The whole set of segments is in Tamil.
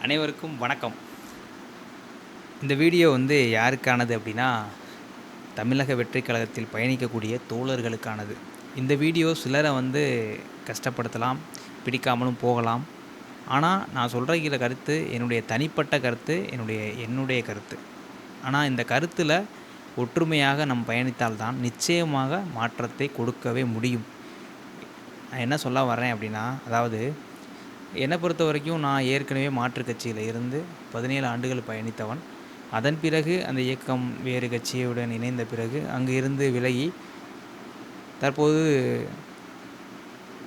அனைவருக்கும் வணக்கம். இந்த வீடியோ வந்து யாருக்கானது அப்படின்னா, தமிழக வெற்றிக் கழகத்தில் பயணிக்கக்கூடிய தோழர்களுக்கானது. இந்த வீடியோ சிலரை வந்து கஷ்டப்படுத்தலாம், பிடிக்காமலும் போகலாம். ஆனால் நான் சொல்கிற கருத்து என்னுடைய தனிப்பட்ட கருத்து, என்னுடைய கருத்து. ஆனால் இந்த கருத்தில் ஒற்றுமையாக நாம் பயணித்தால்தான் நிச்சயமாக மாற்றத்தை கொடுக்கவே முடியும். நான் என்ன சொல்ல வரேன் அப்படின்னா, அதாவது என்னை பொறுத்த வரைக்கும் நான் ஏற்கனவே மாற்றுக் கட்சியில் இருந்து 17 ஆண்டுகள் பயணித்தவன். அதன் பிறகு அந்த இயக்கம் வேறு கட்சியுடன் இணைந்த பிறகு அங்கு இருந்து விலகி தற்போது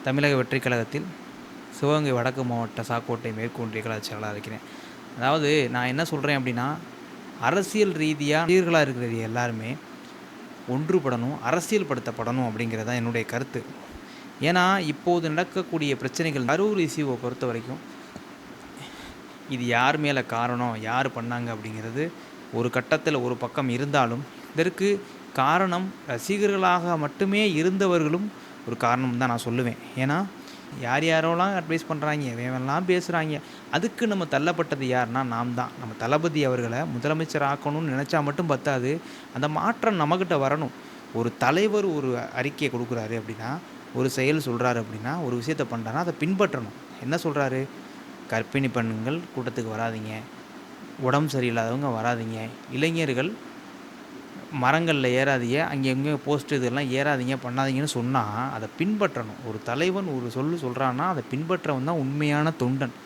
தமிழக வெற்றிக் கழகத்தில் சிவகங்கை வடக்கு மாவட்ட சாக்கோட்டை மேற்கு ஒன்றிய கழக செயலாளராக இருக்கிறேன். அதாவது நான் என்ன சொல்கிறேன் அப்படின்னா, அரசியல் ரீதியாக சீர்களாக இருக்கிறது எல்லாருமே ஒன்றுபடணும், அரசியல் படுத்தப்படணும் அப்படிங்கிறது தான் என்னுடைய கருத்து. ஏன்னா இப்போது நடக்கக்கூடிய பிரச்சனைகள் கரூர் இஷ்யூவை பொறுத்த வரைக்கும் இது யார் மேலே காரணம், யார் பண்ணாங்க அப்படிங்கிறது ஒரு கட்டத்தில் ஒரு பக்கம் இருந்தாலும், இதற்கு காரணம் ரசிகர்களாக மட்டுமே இருந்தவர்களும் ஒரு காரணம் தான் நான் சொல்லுவேன். ஏன்னா யார் யாரோலாம் அட்வைஸ் பண்ணுறாங்க, வேவெல்லாம் பேசுகிறாங்க, அதுக்கு நம்ம தள்ளப்பட்டது யாருன்னா நாம் தான். நம்ம தளபதி அவர்களை முதலமைச்சர் ஆக்கணும்னு நினச்சா மட்டும் பத்தாது, அந்த மாற்றம் நம்மக்கிட்ட வரணும். ஒரு தலைவர் ஒரு அறிக்கையை கொடுக்குறாரு அப்படின்னா, ஒரு செயல் சொல்கிறாரு அப்படின்னா, ஒரு விஷயத்தை பண்ணுறாருன்னா அதை பின்பற்றணும். என்ன சொல்கிறாரு? கர்ப்பிணி பெண்கள் கூட்டத்துக்கு வராதீங்க, உடம்பு சரியில்லாதவங்க வராதீங்க, இளைஞர்கள் மரங்களில் ஏறாதீங்க, அங்கே எங்கேயும் போஸ்ட்டு இதெல்லாம் ஏறாதீங்க பண்ணாதீங்கன்னு சொன்னால் அதை பின்பற்றணும். ஒரு தலைவன் ஒரு சொல்கிறான்னா அதை பின்பற்றவன் தான் உண்மையான தொண்டன்.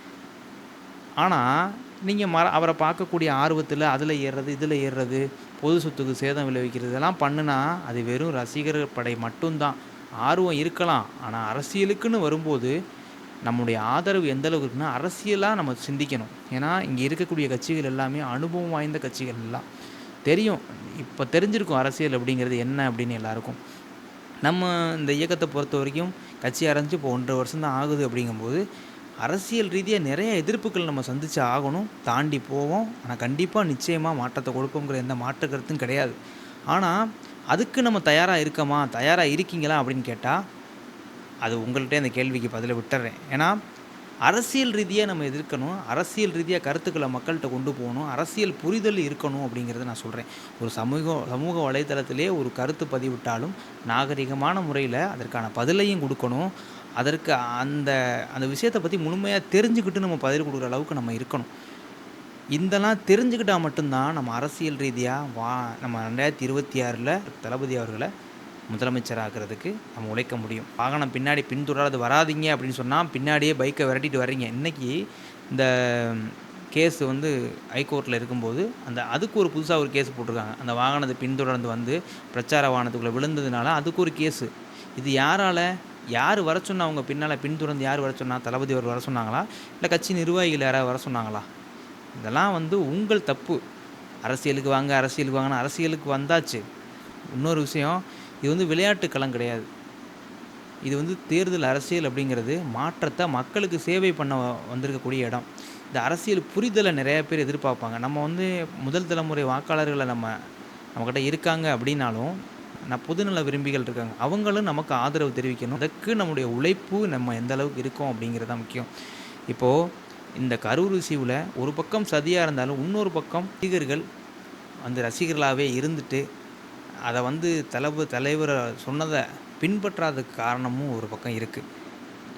ஆனால் நீங்கள் அவரை பார்க்கக்கூடிய ஆர்வத்தில் அதில் ஏறுறது இதில் ஏறுறது, பொது சொத்துக்கு சேதம் விளைவிக்கிறது இதெல்லாம் பண்ணுனா அது வெறும் ரசிகர் படை மட்டும்தான். ஆர்வம் இருக்கலாம், ஆனால் அரசியலுக்குன்னு வரும்போது நம்முடைய ஆதரவு எந்த அளவுக்கு இருக்குன்னா, அரசியலாக நம்ம சிந்திக்கணும். ஏன்னா இங்கே இருக்கக்கூடிய கட்சிகள் எல்லாமே அனுபவம் வாய்ந்த கட்சிகள் எல்லாம் தெரியும். இப்போ தெரிஞ்சிருக்கும் அரசியல் அப்படிங்கிறது என்ன அப்படின்னு எல்லாருக்கும். நம்ம இந்த இயக்கத்தை பொறுத்த வரைக்கும் கட்சி ஆரம்பித்து இப்போ 1.5 வருஷம் தான் ஆகுது. அப்படிங்கும்போது அரசியல் ரீதியாக நிறைய எதிர்ப்புகள் நம்ம சந்தித்து ஆகணும், தாண்டி போவோம். ஆனால் கண்டிப்பாக நிச்சயமாக மாற்றத்தை கொடுப்போங்கிற எந்த மாற்று கருத்தும் கிடையாது. ஆனால் அதுக்கு நம்ம தயாராக இருக்கோமா, தயாராக இருக்கீங்களா அப்படின்னு கேட்டால் அது உங்கள்கிட்ட அந்த கேள்விக்கு பதிலை விட்டுறேன். ஏன்னா அரசியல் ரீதியாக நம்ம எதிர்க்கணும், அரசியல் ரீதியாக கருத்துக்களை மக்கள்கிட்ட கொண்டு போகணும், அரசியல் புரிதல் இருக்கணும் அப்படிங்கிறத நான் சொல்கிறேன். ஒரு சமூக வலைத்தளத்திலே ஒரு கருத்து பதிவிட்டாலும் நாகரிகமான முறையில் அதற்கான பதிலையும் கொடுக்கணும். அதற்கு அந்த அந்த விஷயத்தை பற்றி முழுமையாக தெரிஞ்சுக்கிட்டு நம்ம பதில் கொடுக்குற அளவுக்கு நம்ம இருக்கணும். இதெல்லாம் தெரிஞ்சுக்கிட்டால் மட்டும்தான் நம்ம அரசியல் ரீதியாக நம்ம 2026 தளபதி அவர்களை முதலமைச்சர் ஆக்கிறதுக்கு நம்ம உழைக்க முடியும். வாகனம் பின்னாடி பின்தொடராது வராதிங்க அப்படின்னு சொன்னால் பின்னாடியே பைக்கை விரட்டிட்டு வர்றீங்க. இன்றைக்கி இந்த கேஸு வந்து ஹைகோர்ட்டில் இருக்கும்போது அதுக்கு ஒரு புதுசாக ஒரு கேஸ் போட்டிருக்காங்க. அந்த வாகனத்தை பின்தொடர்ந்து வந்து பிரச்சார வாகனத்துக்குள்ளே விழுந்ததுனால அதுக்கு ஒரு கேஸு. இது யார் வர சொன்னா? அவங்க பின்னால் பின்தொடர்ந்து யார் வர சொன்னா? தளபதி அவர் வர சொன்னாங்களா, இல்லை கட்சி நிர்வாகிகள் யாராவது வர சொன்னாங்களா? இதெல்லாம் வந்து உங்கள் தப்பு. அரசியலுக்கு வாங்கன்னா அரசியலுக்கு வந்தாச்சு. இன்னொரு விஷயம், இது வந்து விளையாட்டு களம் கிடையாது. இது வந்து தேர்தல் அரசியல் அப்படிங்கிறது மாற்றத்தை மக்களுக்கு சேவை பண்ண வந்திருக்கக்கூடிய இடம். இந்த அரசியல் புரிதலை நிறைய பேர் எதிர்பார்ப்பாங்க. நம்ம வந்து முதல் தலைமுறை வாக்காளர்களை நம்மக்கிட்ட இருக்காங்க அப்படின்னாலும் பொதுநல விரும்பிகள் இருக்காங்க, அவங்களும் நமக்கு ஆதரவு தெரிவிக்கணும். அதுக்கு நம்முடைய உழைப்பு நம்ம எந்த அளவுக்கு இருக்கோம் அப்படிங்கிறது தான் முக்கியம். இப்போது இந்த கரூர் இஷ்யூவில் ஒரு பக்கம் சதியாக இருந்தாலும் இன்னொரு பக்கம் ரசிகர்கள் ரசிகர்களாகவே இருந்துட்டு அதை வந்து தலைவர் சொன்னதை பின்பற்றாததுக்கு காரணமும் ஒரு பக்கம் இருக்குது.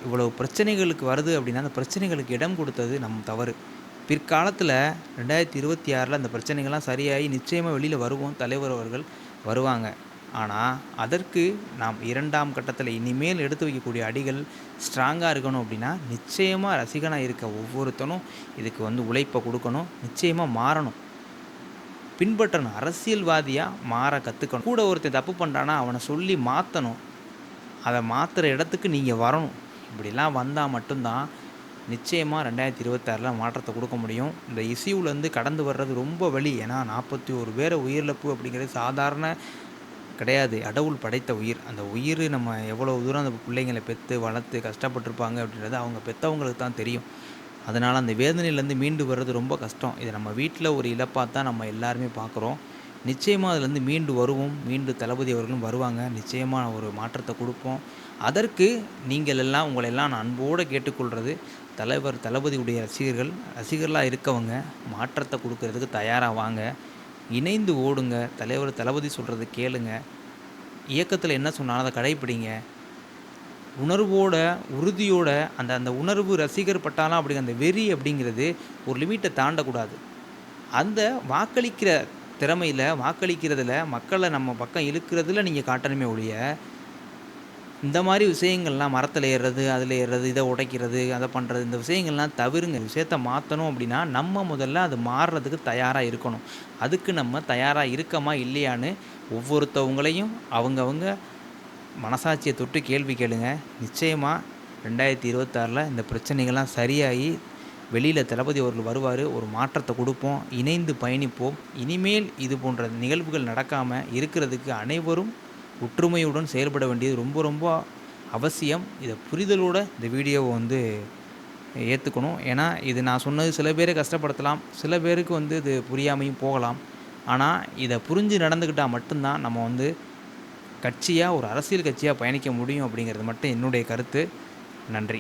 இவ்வளவு பிரச்சனைகளுக்கு வருது அப்படின்னா அந்த பிரச்சனைகளுக்கு இடம் கொடுத்தது நம்ம தவறு. பிற்காலத்தில் 2026 அந்த பிரச்சனைகள்லாம் சரியாகி நிச்சயமாக வெளியில் வருவோம், தலைவர் அவர்கள் வருவாங்க. ஆனால் அதற்கு நாம் 2ஆம் கட்டத்தில் இனிமேல் எடுத்து வைக்கக்கூடிய அடிகள் ஸ்ட்ராங்காக இருக்கணும். அப்படின்னா நிச்சயமாக ரசிகனாக இருக்க ஒவ்வொருத்தனும் இதுக்கு வந்து உழைப்பை கொடுக்கணும், நிச்சயமாக மாறணும், பின்பற்றணும், அரசியல்வாதியாக மாற கற்றுக்கணும். கூட ஒருத்தன் தப்பு பண்ணுறான்னா அவனை சொல்லி மாற்றணும், அதை மாற்றுற இடத்துக்கு நீங்கள் வரணும். இப்படிலாம் வந்தால் மட்டும்தான் நிச்சயமாக 2026 மாற்றத்தை கொடுக்க முடியும். இந்த இஷ்யூலேருந்து கடந்து வர்றது ரொம்ப வலி. ஏன்னா 41 பேரை உயிரிழப்பு அப்படிங்கிறது சாதாரண கிடையாது. கடவுள் படைத்த உயிர். அந்த உயிர் நம்ம எவ்வளோ தூரம் அந்த பிள்ளைங்களை பெற்று வளர்த்து கஷ்டப்பட்டுருப்பாங்க அப்படின்றது அவங்க பெற்றவங்களுக்கு தான் தெரியும். அதனால் அந்த வேதனையிலேருந்து மீண்டு வர்றது ரொம்ப கஷ்டம். இதை நம்ம வீட்டில் ஒரு இழப்பாக தான் நம்ம எல்லாருமே பார்க்குறோம். நிச்சயமாக அதுலேருந்து மீண்டு வருவோம். மீண்டு தளபதி அவர்களும் வருவாங்க. நிச்சயமாக ஒரு மாற்றத்தை கொடுப்போம். அதற்கு நீங்கள் எல்லாம் உங்களெல்லாம் நான் அன்போடு கேட்டுக்கொள்வது, தலைவர் தளபதியுடைய ரசிகர்களாக இருக்கவங்க மாற்றத்தை கொடுக்கறதுக்கு தயாராக வாங்க. இணைந்து ஓடுங்க. தலைவர் தளபதி சொல்கிறத கேளுங்க. இயக்கத்தில் என்ன சொன்னாலும் அதை கடைப்பிடிங்க. உணர்வோட உறுதியோட அந்த அந்த உணர்வு ரசிகர் பட்டாளம் அப்படிங்கிற அந்த வெறி அப்படிங்கிறது ஒரு லிமிட்டை தாண்டக்கூடாது. அந்த வாக்களிக்கிற திறமையில் வாக்களிக்கிறதுல மக்களை நம்ம பக்கம் இழுக்கிறதுல நீங்கள் காட்டணுமே ஒழிய, இந்த மாதிரி விஷயங்கள்லாம் மரத்தில் ஏறுறது, அதில் ஏறுறது, இதை உடைக்கிறது, அதை பண்ணுறது, இந்த விஷயங்கள்லாம் தவிருங்க. விஷயத்த மாற்றணும் அப்படின்னா நம்ம முதல்ல அது மாறுறதுக்கு தயாராக இருக்கணும். அதுக்கு நம்ம தயாராக இருக்கமா இல்லையான்னு ஒவ்வொருத்தவங்களையும் அவங்கவங்க மனசாட்சியை தொட்டு கேள்வி கேளுங்க. நிச்சயமாக 2026 இந்த பிரச்சனைகள்லாம் சரியாகி வெளியில் தளபதி அவர்கள் வருவார். ஒரு மாற்றத்தை கொடுப்போம். இணைந்து பயணிப்போம். இனிமேல் இது போன்ற நிகழ்வுகள் நடக்காமல் இருக்கிறதுக்கு அனைவரும் ஒற்றுமையுடன் செயல்பட வேண்டியது ரொம்ப ரொம்ப அவசியம். இதை புரிதலோட இந்த வீடியோவை ஏற்றுக்கணும். ஏன்னா இது நான் சொன்னது சில பேரை கஷ்டப்படுத்தலாம், சில பேருக்கு இது புரியாமையும் போகலாம். ஆனால் இதை புரிஞ்சு நடந்துக்கிட்டால் மட்டும்தான் நம்ம கட்சியாக ஒரு அரசியல் கட்சியாக பயணிக்க முடியும் அப்படிங்கிறது மட்டும் என்னுடைய கருத்து. நன்றி.